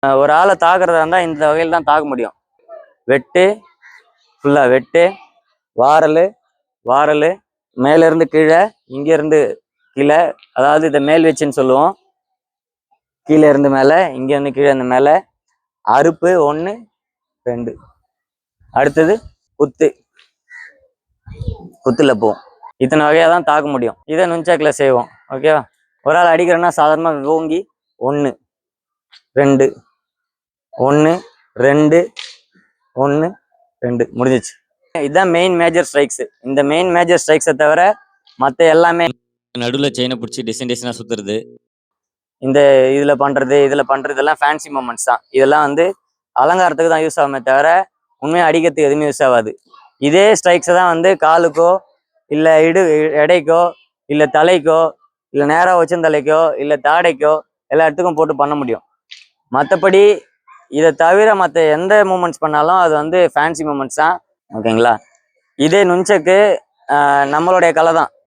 ஒரு ஆளை தாக்குறதா இருந்தால் இந்த வகையில் தான் தாக்க முடியும். வெட்டு, ஃபுல்லாக வெட்டு, வாரல் வாரல், மேலேருந்து கீழே, இங்கேருந்து கீழே, அதாவது இதை மேல் வச்சுன்னு சொல்லுவோம். கீழே இருந்து மேலே, இங்கேருந்து கீழே இருந்து மேலே, அறுப்பு 1 2, அடுத்தது குத்து, குத்துல போவோம். இத்தனை வகையாக தான் தாக்க முடியும். இதை நுஞ்சாக்கில் செய்வோம். ஓகேவா? ஒரு ஆள் அடிக்கிறோன்னா சாதாரணமாக ஓங்கி 1 2 1 2 1 2 முடிஞ்சிச்சு. இதுதான் மெயின் மேஜர் ஸ்ட்ரைக்ஸ். இந்த மெயின் மேஜர் ஸ்ட்ரைக்ஸை தவிர மற்ற எல்லாமே நடுவில் செயினை பிடிச்சி டிசைனாக சுற்றுறது, இந்த இதில் பண்ணுறது எல்லாம் ஃபேன்சி மூமெண்ட்ஸ் தான். இதெல்லாம் வந்து அலங்காரத்துக்கு தான் யூஸ் ஆகுமே தவிர உண்மையாக அடிக்கிறதுக்கு எதுவுமே யூஸ் ஆகாது. இதே ஸ்ட்ரைக்ஸை தான் வந்து காலுக்கோ இல்லை எடைக்கோ இல்லை தலைக்கோ இல்லை நேராக வச்சந்தலைக்கோ இல்லை தாடைக்கோ எல்லா இடத்துக்கும் போட்டு பண்ண முடியும். மற்றபடி இதை தவிர மற்ற எந்த மூமெண்ட்ஸ் பண்ணாலும் அது வந்து ஃபேன்சி மூமெண்ட்ஸ் தான். ஓகேங்களா? இதே நுஞ்சக்கு நம்மளுடைய கலை தான்.